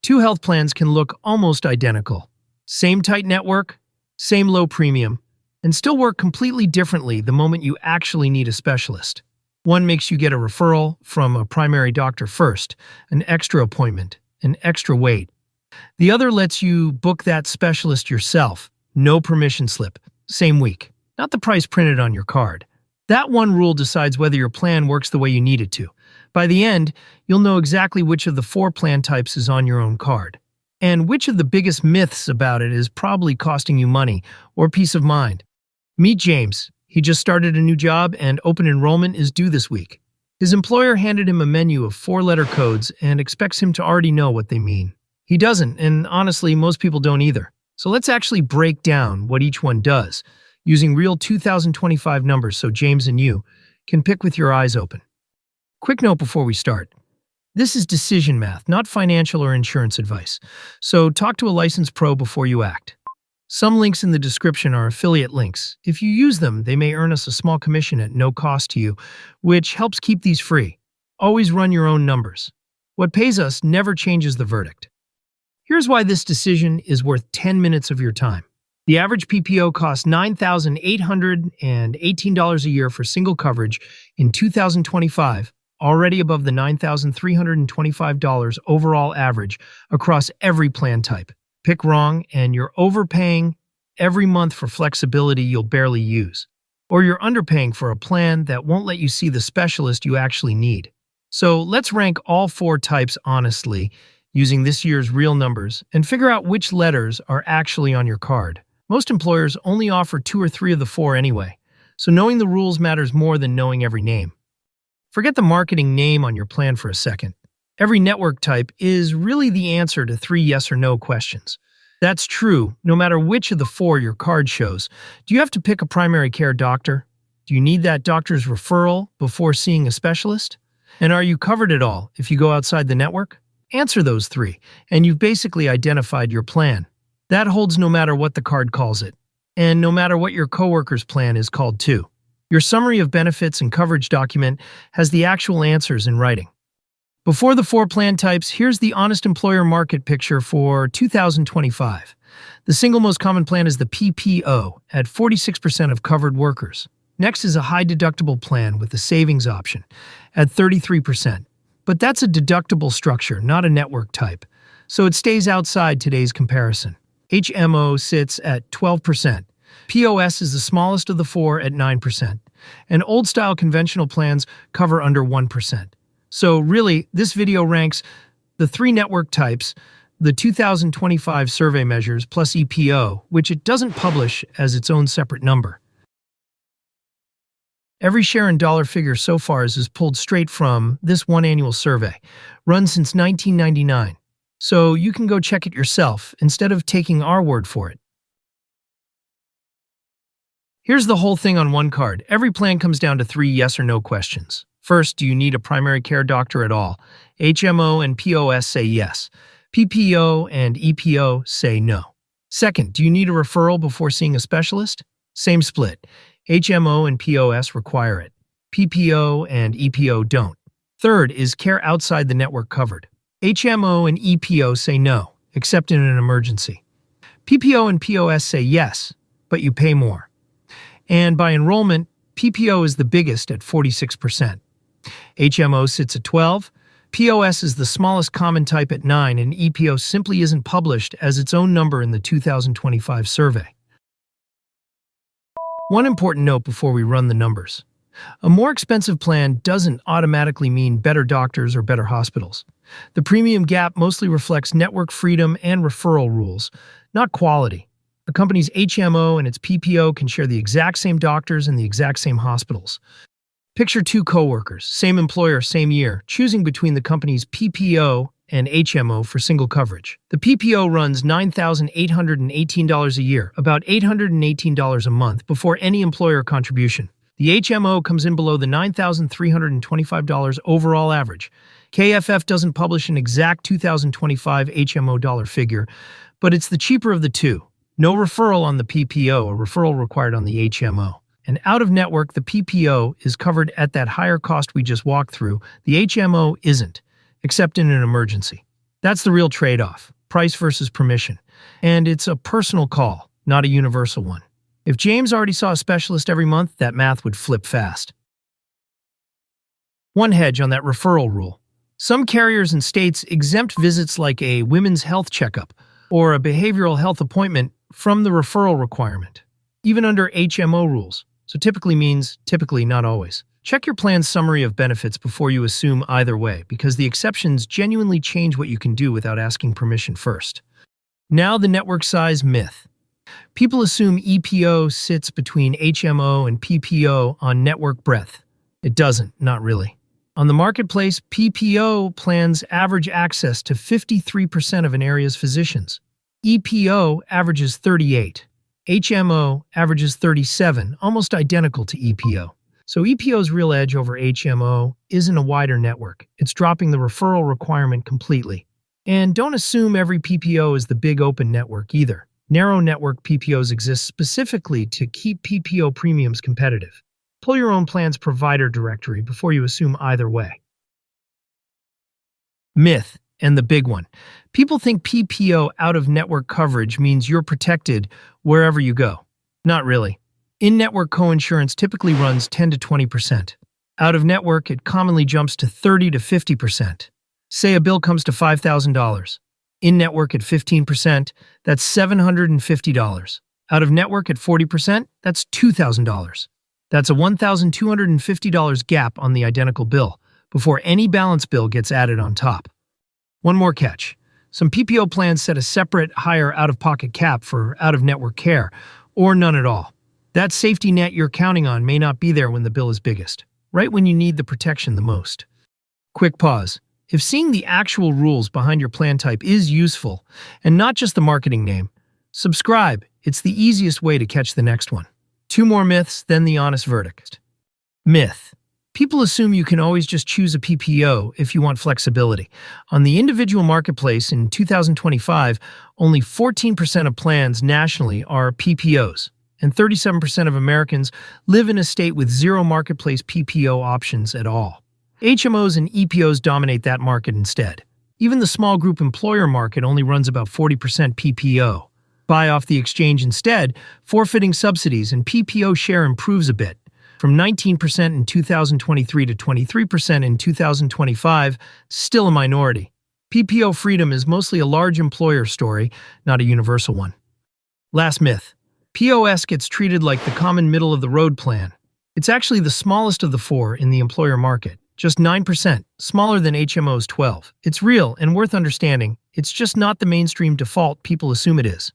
Two health plans can look almost identical. Same tight network, same low premium, and still work completely differently the moment you actually need a specialist. One makes you get a referral from a primary doctor first, an extra appointment, an extra wait. The other lets you book that specialist yourself, no permission slip, same week, not the price printed on your card. That one rule decides whether your plan works the way you need it to. By the end, you'll know exactly which of the 4 plan types is on your own card, and which of the biggest myths about it is probably costing you money or peace of mind. Meet James. He just started a new job and open enrollment is due this week. His employer handed him a menu of 4-letter codes and expects him to already know what they mean. He doesn't, and honestly, most people don't either. So let's actually break down what each one does, using real 2025 numbers so James and you can pick with your eyes open. Quick note before we start. This is decision math, not financial or insurance advice, so talk to a licensed pro before you act. Some links in the description are affiliate links. If you use them, they may earn us a small commission at no cost to you, which helps keep these free. Always run your own numbers. What pays us never changes the verdict. Here's why this decision is worth 10 minutes of your time. The average PPO costs $9,818 a year for single coverage in 2025, already above the $9,325 overall average across every plan type. Pick wrong, and you're overpaying every month for flexibility you'll barely use. Or you're underpaying for a plan that won't let you see the specialist you actually need. So let's rank all 4 types honestly, using this year's real numbers, and figure out which letters are actually on your card. Most employers only offer 2 or 3 of the 4 anyway, so knowing the rules matters more than knowing every name. Forget the marketing name on your plan for a second. Every network type is really the answer to 3 yes or no questions. That's true no matter which of the 4 your card shows. Do you have to pick a primary care doctor? Do you need that doctor's referral before seeing a specialist? And are you covered at all if you go outside the network? Answer those 3, and you've basically identified your plan. That holds no matter what the card calls it, and no matter what your coworker's plan is called too. Your summary of benefits and coverage document has the actual answers in writing. Before the 4 plan types, here's the honest employer market picture for 2025. The single most common plan is the PPO at 46% of covered workers. Next is a high deductible plan with a savings option at 33%. But that's a deductible structure, not a network type, so it stays outside today's comparison. HMO sits at 12%. POS is the smallest of the 4 at 9%. And old-style conventional plans cover under 1%. So really, this video ranks the 3 network types, the 2025 survey measures, plus EPO, which it doesn't publish as its own separate number. Every share and dollar figure so far is pulled straight from this one annual survey, run since 1999. So you can go check it yourself instead of taking our word for it. Here's the whole thing on one card. Every plan comes down to 3 yes or no questions. First, do you need a primary care doctor at all? HMO and POS say yes. PPO and EPO say no. Second, do you need a referral before seeing a specialist? Same split. HMO and POS require it. PPO and EPO don't. Third, is care outside the network covered? HMO and EPO say no, except in an emergency. PPO and POS say yes, but you pay more. And by enrollment, PPO is the biggest at 46%. HMO sits at 12%, POS is the smallest common type at 9%, and EPO simply isn't published as its own number in the 2025 survey. One important note before we run the numbers. A more expensive plan doesn't automatically mean better doctors or better hospitals. The premium gap mostly reflects network freedom and referral rules, not quality. A company's HMO and its PPO can share the exact same doctors and the exact same hospitals. Picture 2 coworkers, same employer, same year, choosing between the company's PPO and HMO for single coverage. The PPO runs $9,818 a year, about $818 a month, before any employer contribution. The HMO comes in below the $9,325 overall average. KFF doesn't publish an exact 2025 HMO dollar figure, but it's the cheaper of the 2. No referral on the PPO, a referral required on the HMO. And out-of-network, the PPO is covered at that higher cost we just walked through. The HMO isn't, except in an emergency. That's the real trade-off, price versus permission. And it's a personal call, not a universal one. If James already saw a specialist every month, that math would flip fast. One hedge on that referral rule. Some carriers and states exempt visits like a women's health checkup or a behavioral health appointment from the referral requirement, even under HMO rules. So typically, not always. Check your plan's summary of benefits before you assume either way, because the exceptions genuinely change what you can do without asking permission first. Now the network size myth. People assume EPO sits between HMO and PPO on network breadth. It doesn't, not really. On the marketplace, PPO plans average access to 53% of an area's physicians. EPO averages 38. HMO averages 37, almost identical to EPO. So EPO's real edge over HMO isn't a wider network. It's dropping the referral requirement completely. And don't assume every PPO is the big open network either. Narrow network PPOs exist specifically to keep PPO premiums competitive. Pull your own plan's provider directory before you assume either way. Myth, and the big one. People think PPO out-of-network coverage means you're protected wherever you go. Not really. In-network coinsurance typically runs 10 to 20%. Out-of-network, it commonly jumps to 30 to 50%. Say a bill comes to $5,000. In-network at 15%, that's $750. Out-of-network at 40%, that's $2,000. That's a $1,250 gap on the identical bill, before any balance bill gets added on top. One more catch. Some PPO plans set a separate, higher out-of-pocket cap for out-of-network care, or none at all. That safety net you're counting on may not be there when the bill is biggest, right when you need the protection the most. Quick pause. If seeing the actual rules behind your plan type is useful, and not just the marketing name, subscribe. It's the easiest way to catch the next one. 2 more myths, then the honest verdict. Myth. People assume you can always just choose a PPO if you want flexibility. On the individual marketplace in 2025, only 14% of plans nationally are PPOs, and 37% of Americans live in a state with zero marketplace PPO options at all. HMOs and EPOs dominate that market instead. Even the small group employer market only runs about 40% PPO. Buy off the exchange instead, forfeiting subsidies, and PPO share improves a bit, from 19% in 2023 to 23% in 2025, still a minority. PPO freedom is mostly a large employer story, not a universal one. Last myth. POS gets treated like the common middle-of-the-road plan. It's actually the smallest of the 4 in the employer market, just 9%, smaller than HMO's 12. It's real and worth understanding. It's just not the mainstream default people assume it is.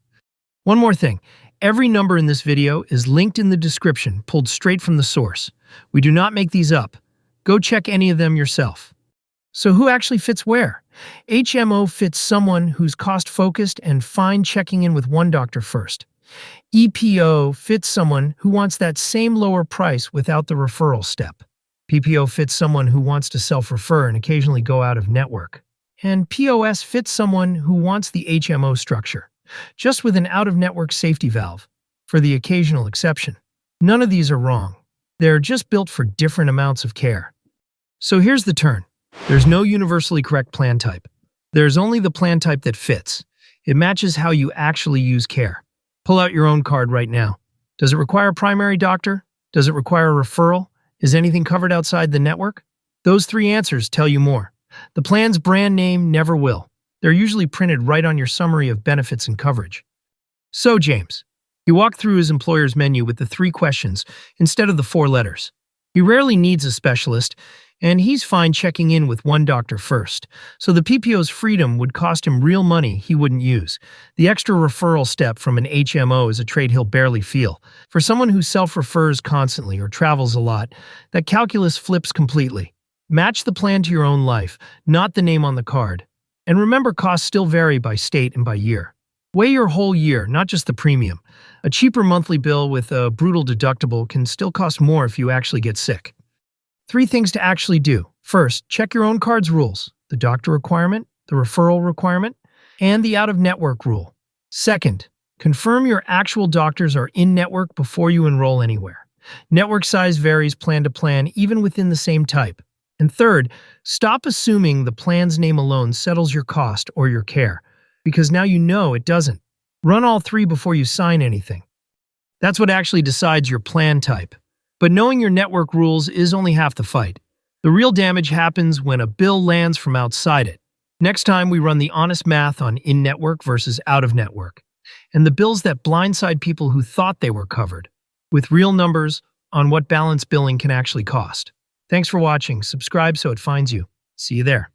One more thing. Every number in this video is linked in the description, pulled straight from the source. We do not make these up. Go check any of them yourself. So who actually fits where? HMO fits someone who's cost-focused and fine checking in with one doctor first. EPO fits someone who wants that same lower price without the referral step. PPO fits someone who wants to self-refer and occasionally go out of network. And POS fits someone who wants the HMO structure, just with an out-of-network safety valve, for the occasional exception. None of these are wrong. They're just built for different amounts of care. So here's the turn. There's no universally correct plan type. There's only the plan type that fits. It matches how you actually use care. Pull out your own card right now. Does it require a primary doctor? Does it require a referral? Is anything covered outside the network? Those 3 answers tell you more. The plan's brand name never will. They're usually printed right on your summary of benefits and coverage. So, James, he walked through his employer's menu with the 3 questions instead of the 4 letters. He rarely needs a specialist, and he's fine checking in with one doctor first, so the PPO's freedom would cost him real money he wouldn't use. The extra referral step from an HMO is a trade he'll barely feel. For someone who self-refers constantly or travels a lot, that calculus flips completely. Match the plan to your own life, not the name on the card. And remember, costs still vary by state and by year. Weigh your whole year, not just the premium. A cheaper monthly bill with a brutal deductible can still cost more if you actually get sick. 3 things to actually do. First, check your own card's rules: the doctor requirement, the referral requirement, and the out-of-network rule. Second, confirm your actual doctors are in-network before you enroll anywhere. Network size varies plan to plan, even within the same type. And third, stop assuming the plan's name alone settles your cost or your care, because now you know it doesn't. Run all three before you sign anything. That's what actually decides your plan type. But knowing your network rules is only half the fight. The real damage happens when a bill lands from outside it. Next time, we run the honest math on in-network versus out-of-network, and the bills that blindside people who thought they were covered, with real numbers on what balance billing can actually cost. Thanks for watching. Subscribe so it finds you. See you there.